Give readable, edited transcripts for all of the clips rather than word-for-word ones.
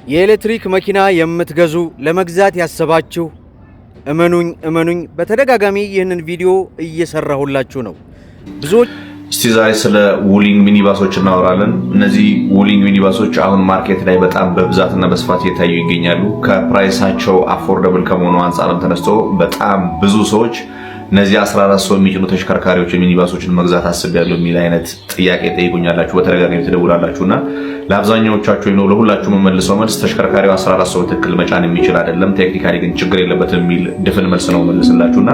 የኤሌክትሪክ መኪና የምትገዙ ለመግዛት ያሰባችሁ እመኑኝ በተደጋጋሚ ይህንን ቪዲዮ እየሰራሁላችሁ ነው። ብዙዎች እስቲ ዛሬ ስለ ውሊንግ ሚኒባሶች እናወራለን። እነዚህ ውሊንግ ሚኒባሶች አሁን ማርኬት ላይ በጣም በብዛትና በስፋት እየታዩ ይገኛሉ። ከፕራይሳቸው አፎርደብል ከመሆኑ አንጻርም ተነስቶ በጣም ብዙ ሰዎች እነዚህ 14 ሰው የሚጭኑ ተሽከርካሪዎች ሚኒባሶችን መግዛት አስቤያለሁ የሚል አይነት ጥያቄ ጠይቁኛላችሁ፣ በተደጋጋሚ ትደውላላችሁና ለአብዛኛዎቻችሁ ነው ለሁላችሁ መልሰው መልስ ተሽከርካሪው 14 ሰው ትክክል መጫን የሚችል አይደለም፣ ቴክኒካሊ ግን ችግር የለበትም የሚል ድፍን መልስ ነው መልስላችሁና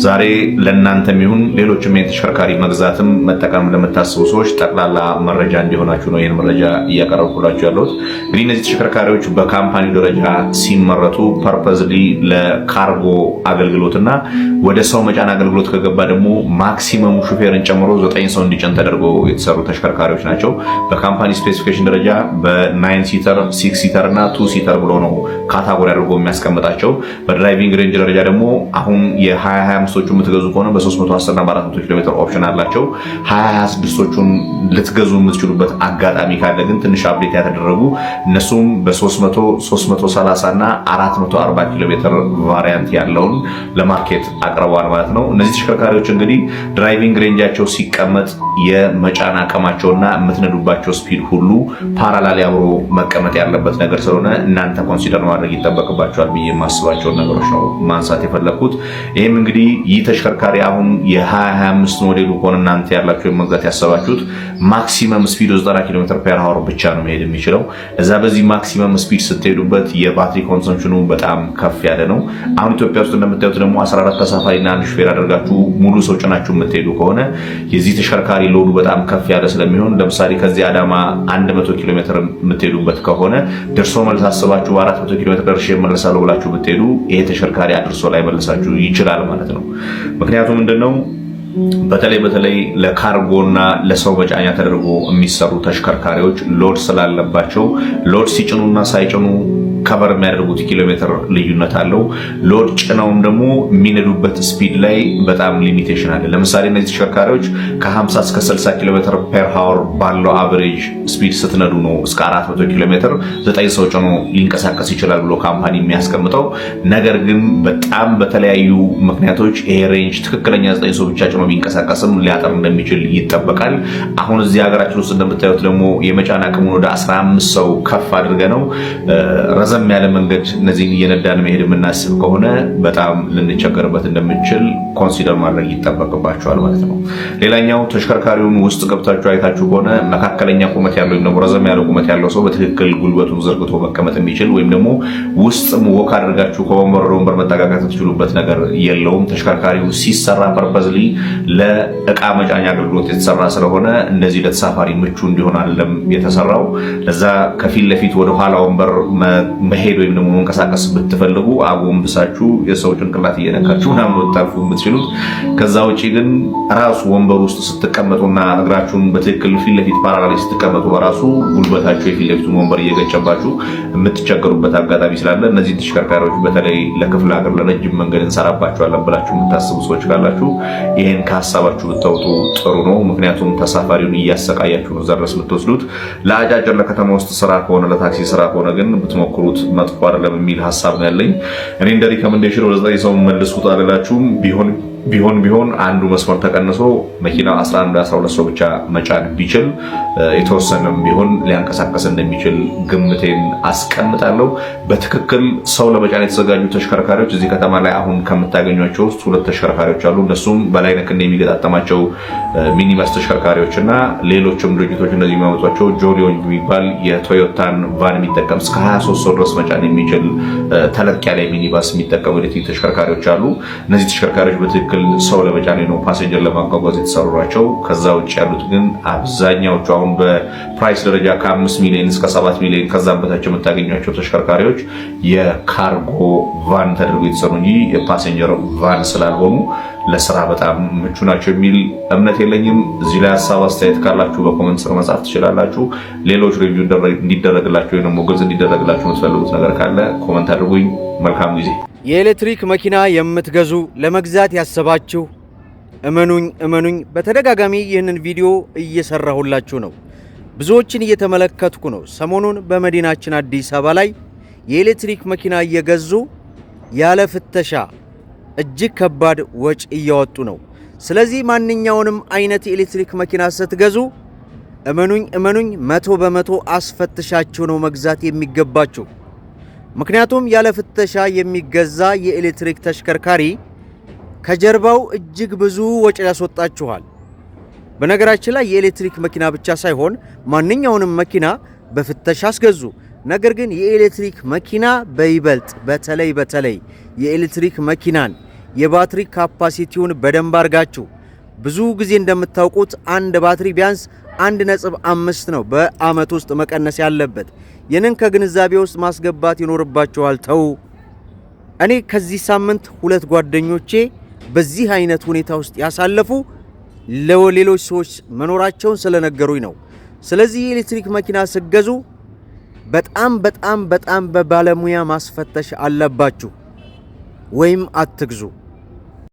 ዛሬ ለእናንተም ይሁን ሌሎችም ተሽከርካሪ መግዛትም መጠቀም ለምታስቡ ሰዎች ጠቅላላ መረጃ እንዲሆናችሁ ነው ይሄን መረጃ እያቀረብኩላችሁ ያለሁት። እንግዲህ እነዚህ ተሽከርካሪዎች በካምፓኒ ደረጃ ሲመረቱ ፐርፐዝሊ ለካርጎ አገልግሎትና ወደ ሰው መጫን አገልግሎት ከገባ ደግሞ ማክሲመሙ ሹፌርን ጨምሮ 9 ሰው እንዲጭን ተደርጎ የተሰሩ ተሽከርካሪዎች ናቸው። በካምፓኒ ስፔሲፊኬሽን ደረጃ በ9 ሲተር፣ 6 ሲተር እና 2 ሲተር ብሎ ነው ካታጎሪ አድርጎ የሚያስቀምጣቸው። በድራይቪንግ ሬንጅ ደረጃ ደግሞ አሁን የ2025ዎቹ የምትገዙ ከሆነ በ310 እና በ400 ኪሎ ሜትር ኦፕሽን አላቸው። 2026ዎቹን ልትገዙ የምትችሉበት አጋጣሚ ካለ ግን ትንሽ አፕዴት ያተደረጉ እነሱም በ300፣ 330 እና 440 ኪሎ ሜትር ቫሪያንት ያለውን ለማርኬት አቅርበዋል ማለት ነው። እነዚህ ተሽከርካሪዎች እንግዲህ ድራይቪንግ ሬንጃቸው ሲቀመጥ የመጫን አቅማቸውና የምትነዱባቸው ስፒድ ሁሉ ፓራላል አብሮ መቀመጥ ያለበት ነገር ስለሆነ እናንተ ኮንሲደር ማድረግ ይጠበቅባቸዋል ብዬ የማስባቸውን ነገሮች ነው ማንሳት የፈለኩት። ይህም እንግዲህ ይህ ተሽከርካሪ አሁን የ2025 ሞዴሉ ከሆነ እናንተ ያላችሁ መግዛት ያሰባችሁት ማክሲመም ስፒድ 90 ኪሎ ሜትር ፐር አወር ብቻ ነው መሄድ የሚችለው። እዛ በዚህ ማክሲመም ስፒድ ስትሄዱበት የባትሪ ኮንሰምፕሽኑ በጣም ከፍ ያለ ነው። አሁን ኢትዮጵያ ውስጥ እንደምታዩት ደግሞ 14 ተሳፋሪና አንድ ሹፌር አድርጋችሁ ሙሉ ሰው ጭናችሁ የምትሄዱ ከሆነ የዚህ ተሽከርካሪ ሎዱ በጣም ከፍ ያለ ስለሚሆን ለምሳሌ ከዚህ አዳማ 100 ኪሎ ሜትር የምትሄዱበት ከሆነ ደርሶ መልስ አስባችሁ 400 ኪሎ ሜትር ደርሼ እመለሳለሁ ብላችሁ ብትሄዱ ይሄ ተሽከርካሪ አድርሶ ላይ መልሳችሁ ይችላል ማለት ነው። ምክንያቱም ምንድነው በተለይ ለካርጎና ለሰው መጫኛ ተደርጎ የሚሰሩ ተሽከርካሪዎች ሎድ ስላለባቸው ሎድ ሲጭኑና ሳይጭኑ ከቨር የሚያደርጉት ኪሎ ሜትር ልዩነት አለው። ሎድ ጭነውም ደግሞ የሚነዱበት ስፒድ ላይ በጣም ሊሚቴሽን አለ። ለምሳሌ እነዚህ ተሽከርካሪዎች ከ50 እስከ 60 ኪሎ ሜትር ፐር አወር ባለው አቨሬጅ ስፒድ ስትነዱ ነው እስከ 400 ኪሎ ሜትር 9 ሰው ጭኖ ሊንቀሳቀስ ይችላል ብሎ ካምፓኒ የሚያስቀምጠው። ነገር ግን በጣም በተለያዩ ምክንያቶች ይሄ ሬንጅ ትክክለኛ 9 ሰው ብቻ ጭኖ ቢንቀሳቀስም ሊያጠር እንደሚችል ይጠበቃል። አሁን እዚህ ሀገራችን ውስጥ እንደምታዩት ደግሞ የመጫን አቅሙን ወደ 15 ሰው ከፍ አድርገ ነው ረዘም ያለ መንገድ እነዚህን እየነዳን መሄድ የምናስብ ከሆነ በጣም ልንቸገርበት እንደምንችል ኮንሲደር ማድረግ ይጠበቅባቸዋል ማለት ነው። ሌላኛው ተሽከርካሪውን ውስጥ ገብታችሁ አይታችሁ ከሆነ መካከለኛ ቁመት ያለው ወይም ደግሞ ረዘም ያለው ቁመት ያለው ሰው በትክክል ጉልበቱን ዘርግቶ መቀመጥ የሚችል ወይም ደግሞ ውስጥ ወክ አድርጋችሁ ከወንበር ወደ ወንበር መጠጋጋት የምትችሉበት ነገር የለውም። ተሽከርካሪው ሲሰራ ፐርፐዝሊ ለእቃ መጫኛ አገልግሎት የተሰራ ስለሆነ እንደዚህ ለተሳፋሪ ምቹ እንዲሆን አይደለም የተሰራው። ለዛ ከፊት ለፊት ወደ ኋላ ወንበር መሄድ ወይም ደግሞ መንቀሳቀስ ብትፈልጉ አጎንብሳችሁ የሰው ጭንቅላት እየነካችሁ ምናምን ወጣፉ የምትችሉት። ከዛ ውጪ ግን ራሱ ወንበር ውስጥ ስትቀመጡና እግራችሁን በትክክል ፊት ለፊት ፓራላል ስትቀመጡ በራሱ ጉልበታችሁ የፊት ለፊቱን ወንበር እየገጨባችሁ የምትቸገሩበት አጋጣሚ ስላለ እነዚህ ተሽከርካሪዎች በተለይ ለክፍለ ሀገር ለረጅም መንገድ እንሰራባቸዋለን ብላችሁ የምታስቡ ሰዎች ካላችሁ ይሄን ከሀሳባችሁ ብታወጡ ጥሩ ነው። ምክንያቱም ተሳፋሪውን እያሰቃያችሁ ነው ዘረስ የምትወስዱት። ለአጫጭር ለከተማ ውስጥ ስራ ከሆነ ለታክሲ ስራ ከሆነ ግን ብትሞክሩት መጥፎ አይደለም የሚል ሀሳብ ነው ያለኝ። እኔ እንደ ሪኮመንዴሽን ወደ 9 ሰው መልሱት አላላችሁም። ቢሆን አንዱ መስመር ተቀንሶ መኪና 11 12 ሰው ብቻ መጫን ቢችል የተወሰነም ቢሆን ሊያንቀሳቀስ እንደሚችል ግምቴን አስቀምጣለሁ። በትክክል ሰው ለመጫን የተዘጋጁ ተሽከርካሪዎች እዚህ ከተማ ላይ አሁን ከምታገኟቸው ውስጥ 2 ተሽከርካሪዎች አሉ። እነሱም በላይነክ የሚገጣጠማቸው ሚኒባስ ተሽከርካሪዎች እና ሌሎችም ድርጅቶች እንደዚህ የሚያመጧቸው ጆሊዮን የሚባል የቶዮታን ቫን የሚጠቀም እስከ 23 ሰው ድረስ መጫን የሚችል ተለቅ ያለ ሚኒባስ የሚጠቀሙ ኤሌክትሪክ ተሽከርካሪዎች አሉ። እነዚህ ተሽከርካሪዎች በትክክል ሰው ለመጫን ነው ፓሴንጀር ለማጓጓዝ የተሰሩ ናቸው። ከዛ ውጭ ያሉት ግን አብዛኛዎቹ አሁን በፕራይስ ደረጃ ከ5 ሚሊዮን እስከ 7 ሚሊዮን ከዛም በታች የምታገኟቸው ተሽከርካሪዎች የካርጎ ቫን ተደርገው የተሰሩ እንጂ የፓሴንጀር ቫን ስላልሆኑ ለስራ በጣም ምቹ ናቸው የሚል እምነት የለኝም። እዚህ ላይ ሀሳብ አስተያየት ካላችሁ በኮሜንት ስር መጻፍ ትችላላችሁ። ሌሎች ሪቪው እንዲደረግላችሁ ወይ ደግሞ ግልጽ እንዲደረግላችሁ የምትፈልጉት ነገር ካለ ኮሜንት አድርጉኝ። መልካም ጊዜ። የኤሌክትሪክ መኪና የምትገዙ ለመግዛት ያሰባችሁ እመኑኝ በተደጋጋሚ ይህንን ቪዲዮ እየሰራሁላችሁ ነው። ብዙዎችን እየተመለከትኩ ነው። ሰሞኑን በመዲናችን አዲስ አበባ ላይ የኤሌክትሪክ መኪና እየገዙ ያለ ፍተሻ እጅግ ከባድ ወጪ እያወጡ ነው። ስለዚህ ማንኛውንም አይነት የኤሌክትሪክ መኪና ስትገዙ እመኑኝ 100% አስፈትሻችሁ ነው መግዛት የሚገባችሁ። ምክንያቱም ያለ ፍተሻ የሚገዛ የኤሌክትሪክ ተሽከርካሪ ከጀርባው እጅግ ብዙ ወጪ ያስወጣችኋል። በነገራችን ላይ የኤሌክትሪክ መኪና ብቻ ሳይሆን ማንኛውንም መኪና በፍተሻ አስገዙ። ነገር ግን የኤሌክትሪክ መኪና በይበልጥ በተለይ የኤሌክትሪክ መኪናን የባትሪ ካፓሲቲውን በደንብ አርጋችሁ ብዙ ጊዜ እንደምታውቁት አንድ ባትሪ ቢያንስ 1.5 ነው በአመት ውስጥ መቀነስ ያለበት። ይህንን ከግንዛቤ ውስጥ ማስገባት ይኖርባችኋል። ተው። እኔ ከዚህ ሳምንት 2 ጓደኞቼ በዚህ አይነት ሁኔታ ውስጥ ያሳለፉ ለሌሎች ሰዎች መኖራቸውን ስለነገሩኝ ነው። ስለዚህ የኤሌክትሪክ መኪና ስትገዙ በጣም በባለሙያ ማስፈተሽ አለባችሁ ወይም አትግዙ።